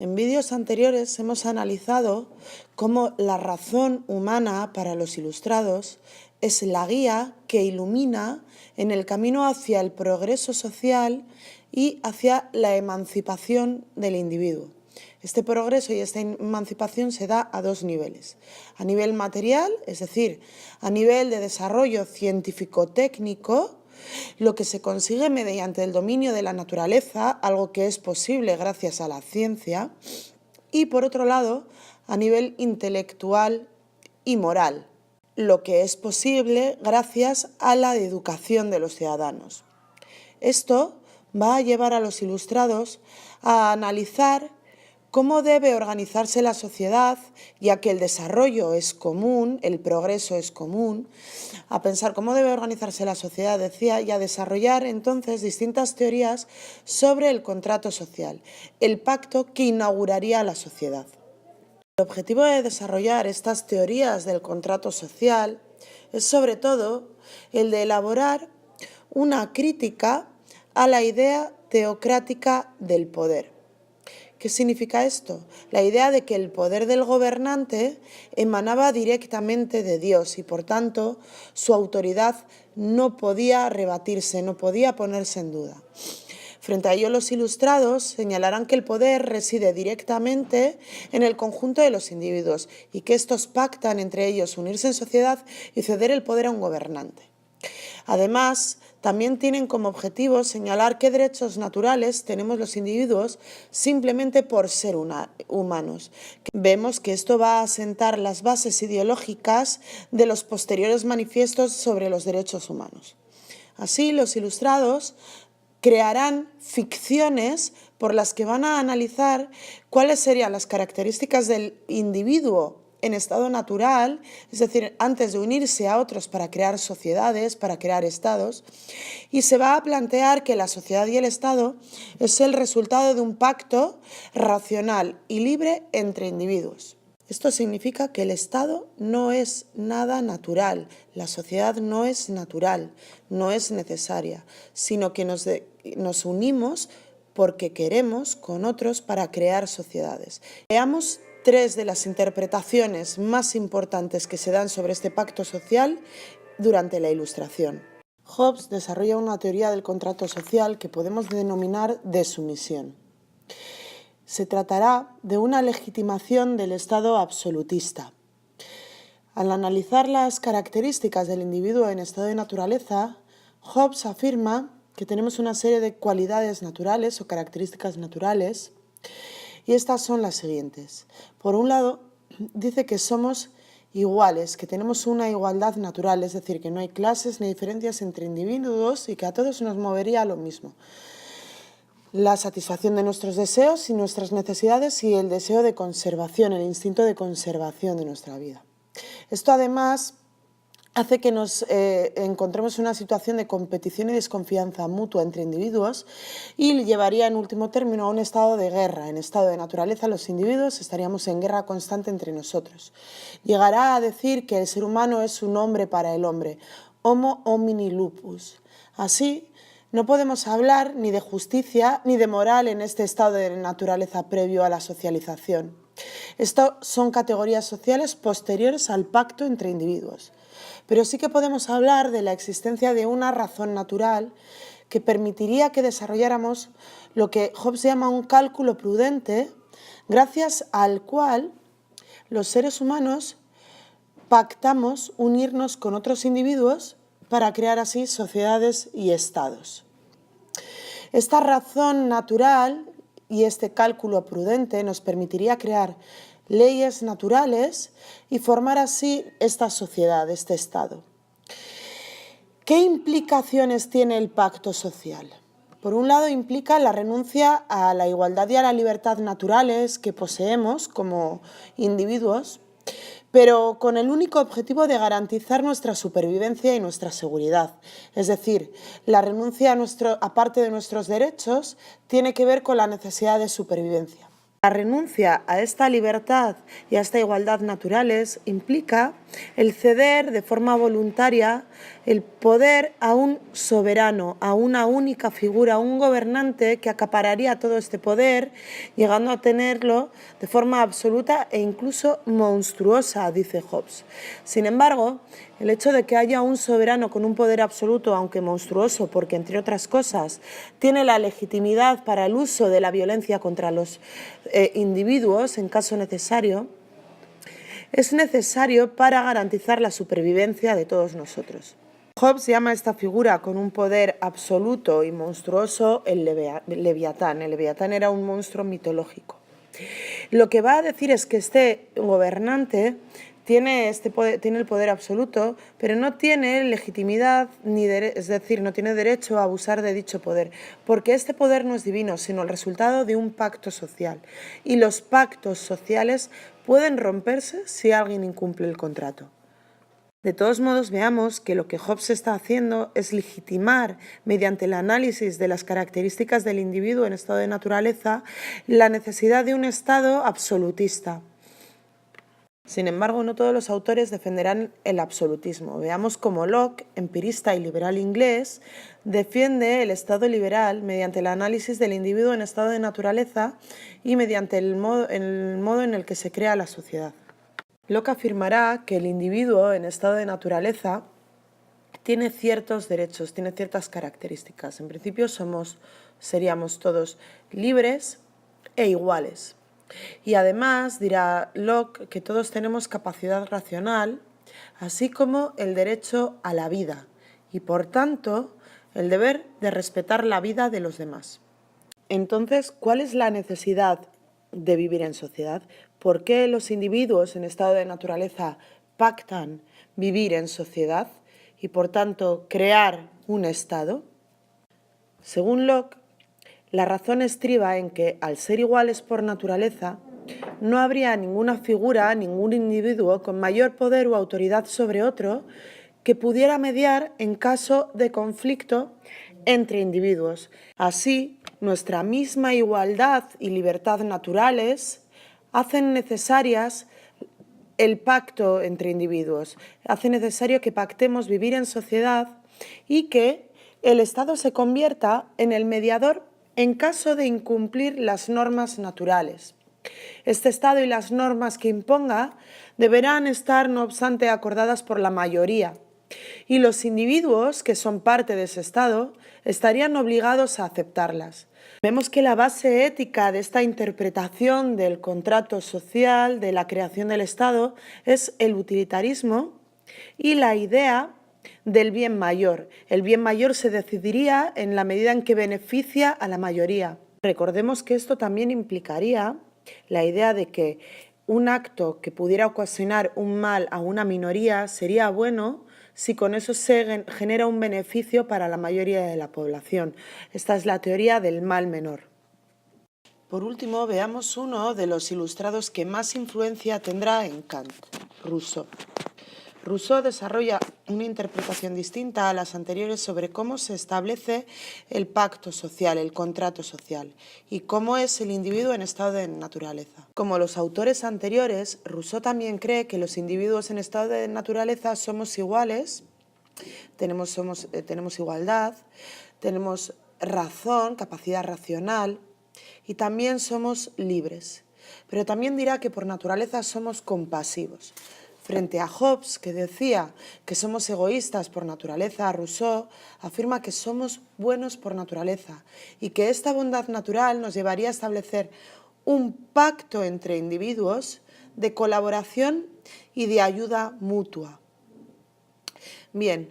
En vídeos anteriores hemos analizado cómo la razón humana para los ilustrados es la guía que ilumina en el camino hacia el progreso social y hacia la emancipación del individuo. Este progreso y esta emancipación se da a dos niveles. A nivel material, es decir, a nivel de desarrollo científico-técnico, lo que se consigue mediante el dominio de la naturaleza, algo que es posible gracias a la ciencia, y por otro lado, a nivel intelectual y moral, lo que es posible gracias a la educación de los ciudadanos. Esto va a llevar a los ilustrados a analizar cómo debe organizarse la sociedad, ya que el desarrollo es común, el progreso es común, a pensar cómo debe organizarse la sociedad, decía, y a desarrollar entonces distintas teorías sobre el contrato social, el pacto que inauguraría la sociedad. El objetivo de desarrollar estas teorías del contrato social es sobre todo el de elaborar una crítica a la idea teocrática del poder. ¿Qué significa esto? La idea de que el poder del gobernante emanaba directamente de Dios y, por tanto, su autoridad no podía rebatirse, no podía ponerse en duda. Frente a ello, los ilustrados señalarán que el poder reside directamente en el conjunto de los individuos y que estos pactan entre ellos unirse en sociedad y ceder el poder a un gobernante. Además, también tienen como objetivo señalar qué derechos naturales tenemos los individuos simplemente por ser humanos. Vemos que esto va a asentar las bases ideológicas de los posteriores manifiestos sobre los derechos humanos. Así, los ilustrados crearán ficciones por las que van a analizar cuáles serían las características del individuo en estado natural, es decir, antes de unirse a otros para crear sociedades, para crear estados, y se va a plantear que la sociedad y el estado es el resultado de un pacto racional y libre entre individuos. Esto significa que el Estado no es nada natural, la sociedad no es natural, no es necesaria, sino que nos unimos porque queremos con otros para crear sociedades. Veamos tres de las interpretaciones más importantes que se dan sobre este pacto social durante la Ilustración. Hobbes desarrolla una teoría del contrato social que podemos denominar de sumisión. Se tratará de una legitimación del Estado absolutista. Al analizar las características del individuo en estado de naturaleza, Hobbes afirma que tenemos una serie de cualidades naturales o características naturales, y estas son las siguientes. Por un lado, dice que somos iguales, que tenemos una igualdad natural, es decir, que no hay clases ni diferencias entre individuos y que a todos nos movería lo mismo. La satisfacción de nuestros deseos y nuestras necesidades y el deseo de conservación, el instinto de conservación de nuestra vida. Esto además hace que nos encontremos en una situación de competición y desconfianza mutua entre individuos y llevaría en último término a un estado de guerra. En estado de naturaleza los individuos estaríamos en guerra constante entre nosotros. Llegará a decir que el ser humano es un hombre para el hombre, homo homini lupus. Así, no podemos hablar ni de justicia ni de moral en este estado de naturaleza previo a la socialización. Esto son categorías sociales posteriores al pacto entre individuos. Pero sí que podemos hablar de la existencia de una razón natural que permitiría que desarrolláramos lo que Hobbes llama un cálculo prudente, gracias al cual los seres humanos pactamos unirnos con otros individuos para crear así sociedades y estados. Esta razón natural y este cálculo prudente nos permitiría crear leyes naturales y formar así esta sociedad, este estado. ¿Qué implicaciones tiene el pacto social? Por un lado, implica la renuncia a la igualdad y a la libertad naturales que poseemos como individuos, pero con el único objetivo de garantizar nuestra supervivencia y nuestra seguridad. Es decir, la renuncia a parte de nuestros derechos tiene que ver con la necesidad de supervivencia. La renuncia a esta libertad y a esta igualdad naturales implica el ceder de forma voluntaria el poder a un soberano, a una única figura, a un gobernante que acapararía todo este poder, llegando a tenerlo de forma absoluta e incluso monstruosa, dice Hobbes. Sin embargo, el hecho de que haya un soberano con un poder absoluto, aunque monstruoso, porque entre otras cosas tiene la legitimidad para el uso de la violencia contra los individuos en caso necesario, es necesario para garantizar la supervivencia de todos nosotros. Hobbes llama a esta figura con un poder absoluto y monstruoso el Leviatán. El Leviatán era un monstruo mitológico. Lo que va a decir es que este gobernante tiene el poder absoluto, pero no tiene legitimidad, es decir, no tiene derecho a abusar de dicho poder, porque este poder no es divino, sino el resultado de un pacto social. Y los pactos sociales pueden romperse si alguien incumple el contrato. De todos modos, veamos que lo que Hobbes está haciendo es legitimar, mediante el análisis de las características del individuo en estado de naturaleza, la necesidad de un Estado absolutista. Sin embargo, no todos los autores defenderán el absolutismo. Veamos cómo Locke, empirista y liberal inglés, defiende el Estado liberal mediante el análisis del individuo en estado de naturaleza y mediante el modo en el que se crea la sociedad. Locke afirmará que el individuo en estado de naturaleza tiene ciertos derechos, tiene ciertas características. En principio seríamos todos libres e iguales. Y además dirá Locke que todos tenemos capacidad racional, así como el derecho a la vida y, por tanto, el deber de respetar la vida de los demás. Entonces, ¿cuál es la necesidad de vivir en sociedad? ¿Por qué los individuos en estado de naturaleza pactan vivir en sociedad y, por tanto, crear un Estado? Según Locke, la razón estriba en que, al ser iguales por naturaleza, no habría ninguna figura, ningún individuo con mayor poder o autoridad sobre otro que pudiera mediar en caso de conflicto entre individuos. Así, nuestra misma igualdad y libertad naturales hacen necesarias el pacto entre individuos, hace necesario que pactemos vivir en sociedad y que el Estado se convierta en el mediador en caso de incumplir las normas naturales. Este Estado y las normas que imponga deberán estar, no obstante, acordadas por la mayoría, y los individuos que son parte de ese Estado estarían obligados a aceptarlas. Vemos que la base ética de esta interpretación del contrato social, de la creación del Estado, es el utilitarismo y la idea del bien mayor. El bien mayor se decidiría en la medida en que beneficia a la mayoría. Recordemos que esto también implicaría la idea de que un acto que pudiera ocasionar un mal a una minoría sería bueno si con eso se genera un beneficio para la mayoría de la población. Esta es la teoría del mal menor. Por último, veamos uno de los ilustrados que más influencia tendrá en Kant, Rousseau. Rousseau desarrolla una interpretación distinta a las anteriores sobre cómo se establece el pacto social, el contrato social, y cómo es el individuo en estado de naturaleza. Como los autores anteriores, Rousseau también cree que los individuos en estado de naturaleza somos iguales, tenemos igualdad, tenemos razón, capacidad racional, y también somos libres. Pero también dirá que por naturaleza somos compasivos. Frente a Hobbes, que decía que somos egoístas por naturaleza, Rousseau afirma que somos buenos por naturaleza y que esta bondad natural nos llevaría a establecer un pacto entre individuos de colaboración y de ayuda mutua. Bien,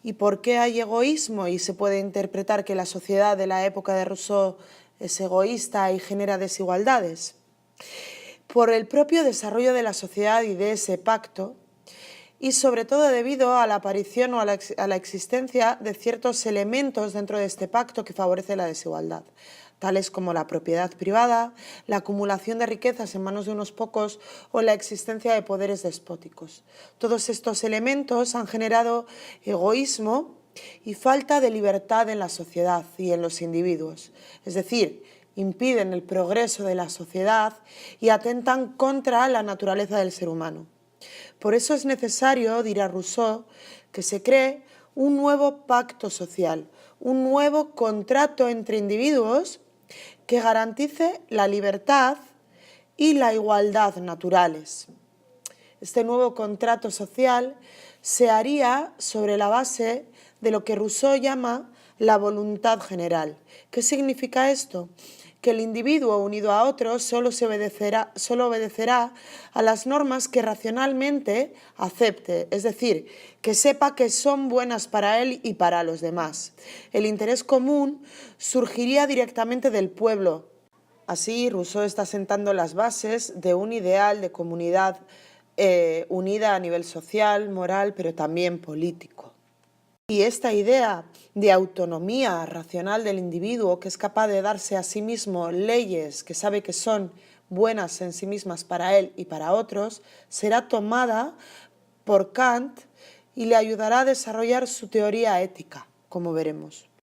¿y por qué hay egoísmo? Y se puede interpretar que la sociedad de la época de Rousseau es egoísta y genera desigualdades. Por el propio desarrollo de la sociedad y de ese pacto, y sobre todo debido a la aparición o a la existencia de ciertos elementos dentro de este pacto que favorece la desigualdad, tales como la propiedad privada, la acumulación de riquezas en manos de unos pocos o la existencia de poderes despóticos. Todos estos elementos han generado egoísmo y falta de libertad en la sociedad y en los individuos, es decir, impiden el progreso de la sociedad y atentan contra la naturaleza del ser humano. Por eso es necesario, dirá Rousseau, que se cree un nuevo pacto social, un nuevo contrato entre individuos que garantice la libertad y la igualdad naturales. Este nuevo contrato social se haría sobre la base de lo que Rousseau llama la voluntad general. ¿Qué significa esto? Que el individuo unido a otro solo obedecerá a las normas que racionalmente acepte, es decir, que sepa que son buenas para él y para los demás. El interés común surgiría directamente del pueblo. Así, Rousseau está sentando las bases de un ideal de comunidad unida a nivel social, moral, pero también político. Y esta idea de autonomía racional del individuo, que es capaz de darse a sí mismo leyes que sabe que son buenas en sí mismas para él y para otros, será tomada por Kant y le ayudará a desarrollar su teoría ética, como veremos.